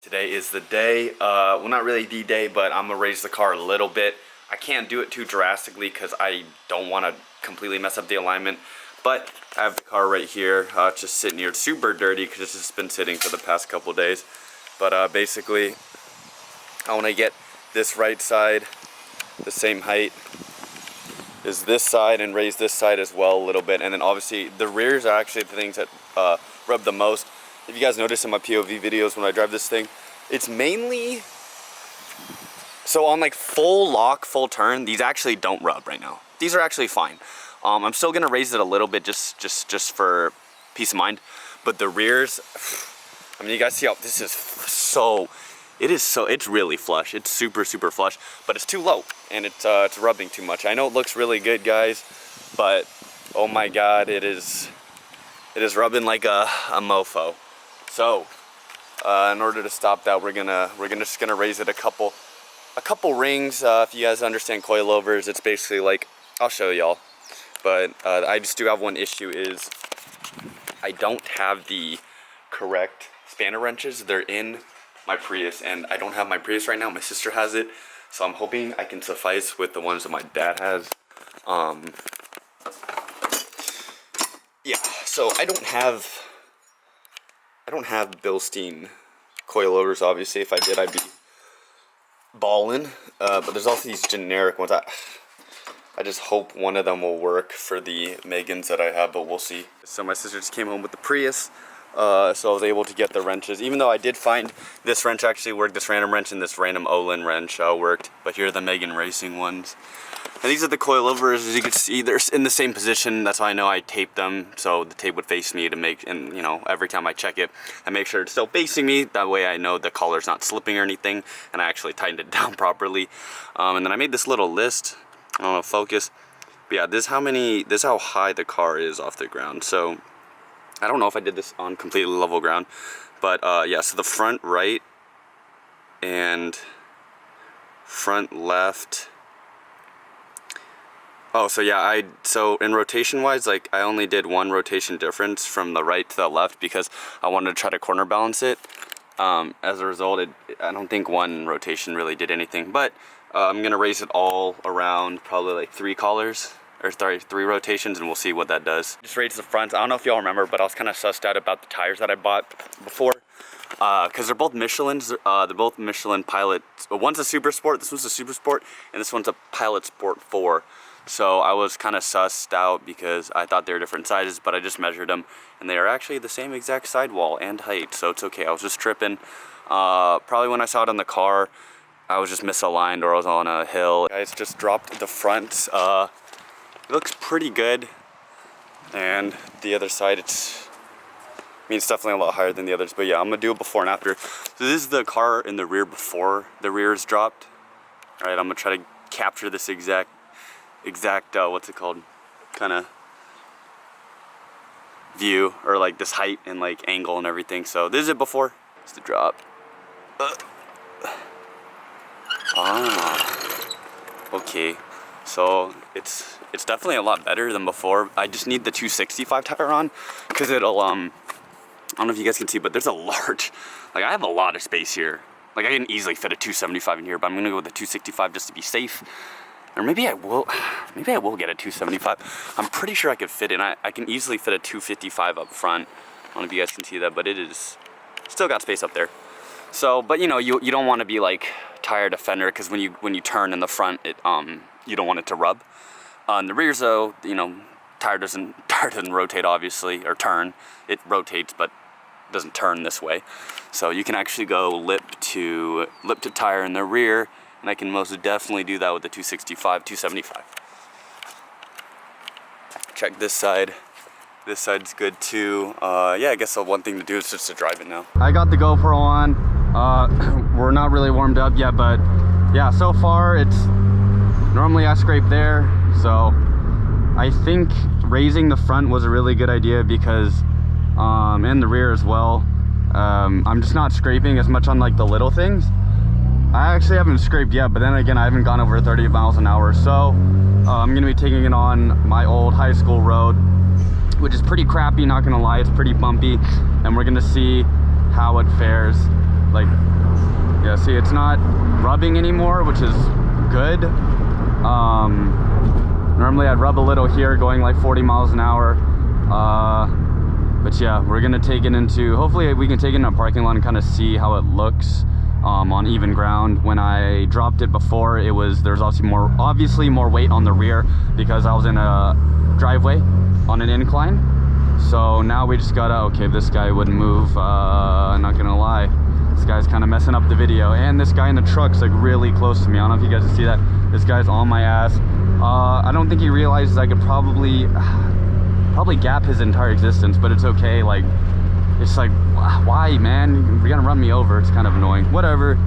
Today is the day, well not really the day, but I'm gonna raise the car a little bit. I can't do it too drastically because I don't want to completely mess up the alignment. But I have the car right here, just sitting here. It's super dirty because it's just been sitting for the past couple days. But basically, I want to get this right side the same height as this side and raise this side as well a little bit. And then obviously the rears are actually the things that rub the most. If you guys notice in my POV videos when I drive this thing, it's mainly, so on like full lock, full turn, these actually don't rub right now. These are actually fine. I'm still gonna raise it a little bit just for peace of mind. But the rears, I mean, you guys see how this is it's really flush. It's super flush, but it's too low and it's rubbing too much. I know it looks really good, guys, but oh my God, it is rubbing like a mofo. So in order to stop that, we're just gonna raise it a couple rings. If you guys understand coilovers, it's basically like, I'll show y'all. But I just do have one issue, is I don't have the correct spanner wrenches. They're in my Prius, and I don't have my Prius right now. My sister has it, so I'm hoping I can suffice with the ones that my dad has. Yeah, so I don't have Bilstein coilovers. Obviously, if I did, I'd be ballin'. But there's also these generic ones. I just hope one of them will work for the Megans that I have, but we'll see. So my sister just came home with the Prius, so I was able to get the wrenches. Even though I did find this wrench actually worked, this random wrench and this random Olin wrench worked. But here are the Megan Racing ones. And these are the coilovers. As you can see, they're in the same position. That's how I know I taped them, so the tape would face me to make, and you know, every time I check it, I make sure it's still facing me. That way I know the collar's not slipping or anything, and I actually tightened it down properly. And then I made this little list. I don't know, focus. But yeah, this is how high the car is off the ground. So I don't know if I did this on completely level ground, but yeah, so the front right and front left. Oh, so yeah, so in rotation wise, like I only did one rotation difference from the right to the left because I wanted to try to corner balance it. As a result, I don't think one rotation really did anything, but I'm gonna raise it all around probably like three rotations, and we'll see what that does. Just raised the fronts. I don't know if y'all remember, but I was kind of sussed out about the tires that I bought before, because they're both Michelins. They're both Michelin Pilot. One's a Super Sport, this one's a Super Sport, and this one's a Pilot Sport 4. So I was kind of sussed out because I thought they were different sizes, but I just measured them, and they are actually the same exact sidewall and height, so it's okay. I was just tripping. Probably when I saw it on the car, I was just misaligned, or I was on a hill. Guys, just dropped the front. It looks pretty good, and the other side, it's definitely a lot higher than the others, but yeah, I'm gonna do it before and after. So this is the car in the rear before the rear is dropped. All right, I'm gonna try to capture this exact what's it called, kind of view, or like this height and like angle and everything. So this is it before. It's the drop. Okay, so it's definitely a lot better than before. I just need the 265 tire on, because it'll I don't know if you guys can see, but there's a large, like I have a lot of space here. Like I can easily fit a 275 in here, but I'm gonna go with the 265 just to be safe. Or maybe I will get a 275. I'm pretty sure I could fit in. I can easily fit a 255 up front. I don't know if you guys can see that, but it is still got space up there. So, but you know, you don't want to be like tire defender, because when you turn in the front, it you don't want it to rub. On the rears though, you know, tire doesn't rotate obviously, or turn. It rotates but doesn't turn this way. So you can actually go lip to tire in the rear, and I can most definitely do that with the 265, 275. Check this side. This side's good too. Yeah, I guess the one thing to do is just to drive it now. I got the GoPro on. We're not really warmed up yet, but yeah, so far it's, normally I scrape there. So I think raising the front was a really good idea, because, and the rear as well. I'm just not scraping as much on like the little things. I actually haven't scraped yet, but then again, I haven't gone over 30 miles an hour. So I'm gonna be taking it on my old high school road, which is pretty crappy, not gonna lie. It's pretty bumpy, and we're gonna see how it fares. Like, yeah, see, it's not rubbing anymore, which is good. Normally I'd rub a little here going like 40 miles an hour. But yeah, we're gonna take it into, hopefully we can take it in a parking lot and kind of see how it looks on even ground. When I dropped it before, there's obviously more weight on the rear because I was in a driveway on an incline. So now we just gotta, okay, this guy wouldn't move, not gonna lie. This guy's kind of messing up the video. And this guy in the truck's like really close to me. I don't know if you guys can see that. This guy's on my ass. I don't think he realizes I could probably gap his entire existence, but it's okay. Like, it's like, why, man? You're gonna run me over. It's kind of annoying. Whatever.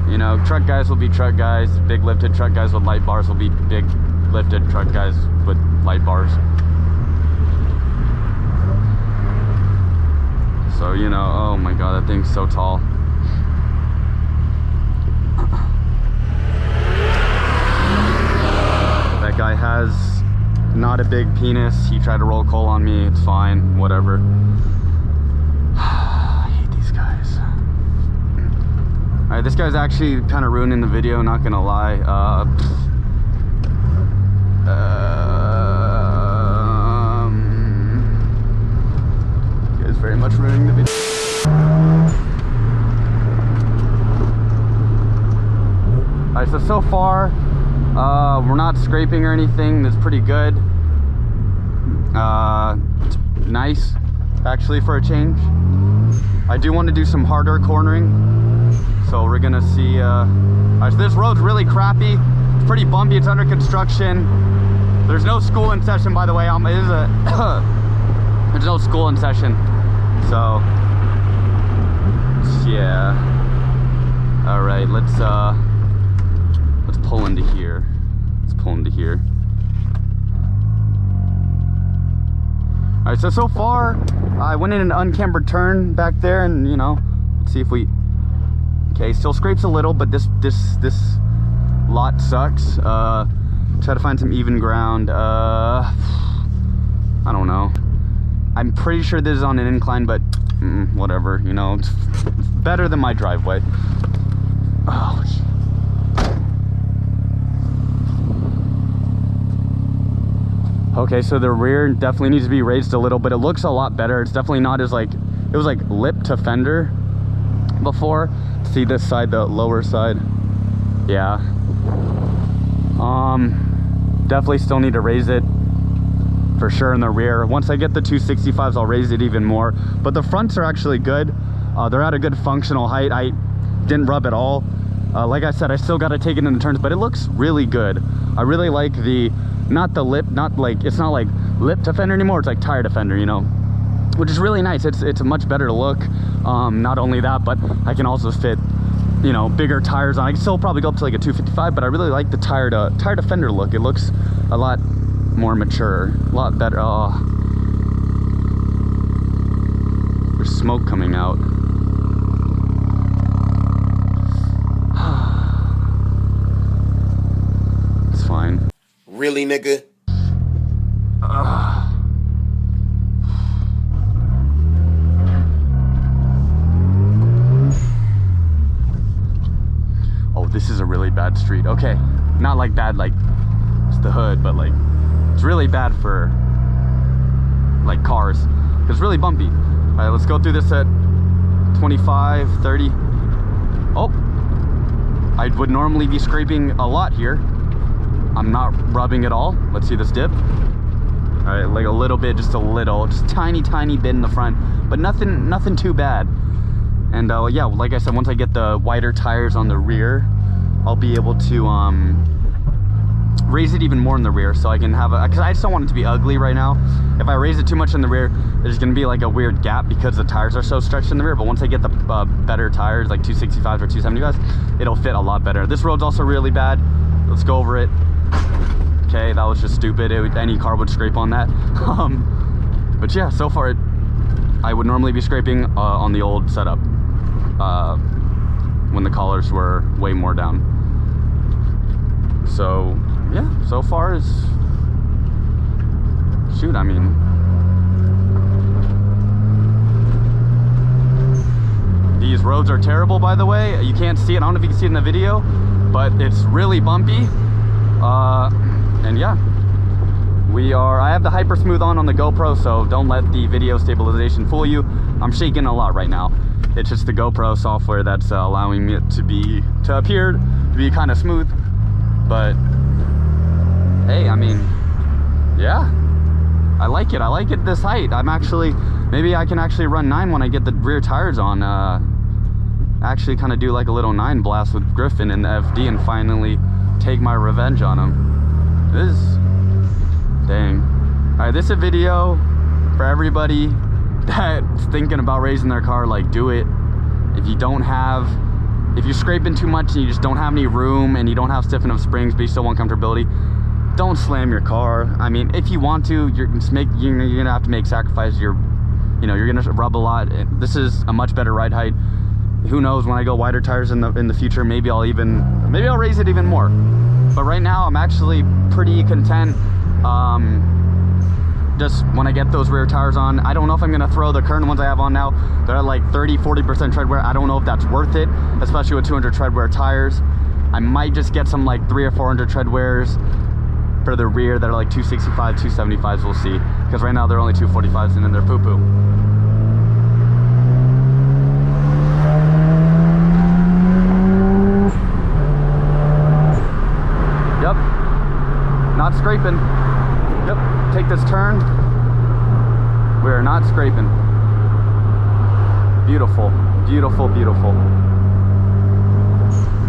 You know, truck guys will be truck guys. Big lifted truck guys with light bars will be big lifted truck guys with light bars. So, you know, oh my god, that thing's so tall. That guy has not a big penis. He tried to roll coal on me. It's fine, whatever. I hate these guys. Alright, this guy's actually kind of ruining the video, not gonna lie. He is very much ruining the video. Alright, so far, we're not scraping or anything. That's pretty good. It's nice, actually, for a change. I do want to do some harder cornering, so we're gonna see. Alright, so this road's really crappy. It's pretty bumpy. It's under construction. There's no school in session, by the way. There's no school in session, so yeah. All right, let's pull into here. Let's pull into here. All right, so far, I went in an uncambered turn back there, and you know, let's see if we. Okay, still scrapes a little, but this lot sucks. Try to find some even ground. I don't know. I'm pretty sure this is on an incline, but whatever. You know, it's better than my driveway. Oh. Okay, so the rear definitely needs to be raised a little, but it looks a lot better. It's definitely not as like, it was like lip to fender before. See this side, the lower side. Yeah. Definitely still need to raise it for sure in the rear. Once I get the 265s, I'll raise it even more. But the fronts are actually good. They're at a good functional height. I didn't rub at all. Like I said, I still got to take it in the turns, but it looks really good. I really like the, not the lip, not like, it's not like lip to fender anymore. It's like tire to fender, you know, which is really nice. It's a much better look. Not only that, but I can also fit, you know, bigger tires on. I can still probably go up to like a 255, but I really like the tire to fender look. It looks a lot more mature, a lot better. Oh, there's smoke coming out. It's fine. Really, nigga? Oh, this is a really bad street. Okay, not like bad, like it's the hood, but like it's really bad for like cars. It's really bumpy. All right, let's go through this at 25, 30. Oh, I would normally be scraping a lot here. I'm not rubbing at all. Let's see this dip. All right, like a little bit, just tiny bit in the front, but nothing too bad. And yeah, like I said, once I get the wider tires on the rear, I'll be able to raise it even more in the rear, so I can have because I just don't want it to be ugly right now. If I raise it too much in the rear, there's gonna be like a weird gap because the tires are so stretched in the rear. But once I get the better tires, like 265s or 275s, it'll fit a lot better. This road's also really bad. Let's go over it. Okay, that was just stupid. Any car would scrape on that. But yeah, so far I would normally be scraping on the old setup when the collars were way more down. So yeah, so far is, shoot, I mean, These roads are terrible, by the way. You can't see it. I don't know if you can see it in the video, but it's really bumpy. And yeah, I have the hyper smooth on the GoPro, so don't let the video stabilization fool you. I'm shaking a lot right now. It's just the GoPro software that's allowing it to appear to be kind of smooth. But hey, I mean, yeah, I like it. I like it this height. Maybe I can actually run 9 when I get the rear tires on. Actually kind of do like a little 9 blast with Griffin in the FD and finally take my revenge on him. Dang. All right, this is a video for everybody that's thinking about raising their car. Like, do it. If you're scraping too much and you just don't have any room and you don't have stiff enough springs but you still want comfortability, don't slam your car. I mean, if you want to, you're gonna have to make sacrifices. You're gonna rub a lot. This is a much better ride height. Who knows, when I go wider tires in the future, maybe I'll raise it even more. But right now I'm actually pretty content. Just when I get those rear tires on, I don't know if I'm gonna throw the current ones I have on now. They're at like 30-40% tread wear. I don't know if that's worth it, especially with 200 tread wear tires. I might just get some like 300 or 400 tread wears for the rear that are like 265, 275s. We'll see, because right now they're only 245s and then they're poo-poo. Yep, not scraping. Yep, take this turn. We are not scraping. Beautiful, beautiful, beautiful.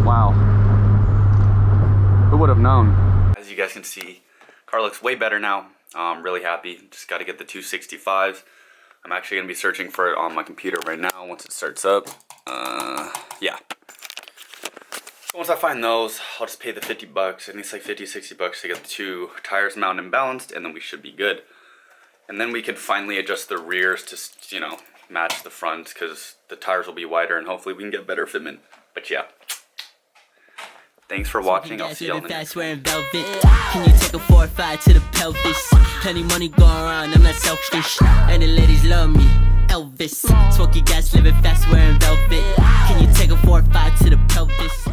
Wow. Who would have known? As you guys can see, car looks way better now. I'm really happy. Just got to get the 265s. I'm actually going to be searching for it on my computer right now once it starts up. Yeah. Once I find those, I'll just pay the 50 bucks. I think it's like 50, 60 bucks to get the 2 tires mounted and balanced, and then we should be good. And then we can finally adjust the rears to, match the fronts, because the tires will be wider and hopefully we can get better fitment. But yeah. Thanks for watching. I'll see y'all in the next one. Can you take a 4 or 5 to the pelvis? Plenty money going around, I'm not selfish. And the ladies love me, Elvis. Smoky gas, living fast, wearing velvet. Can you take a 4 or 5 to the pelvis?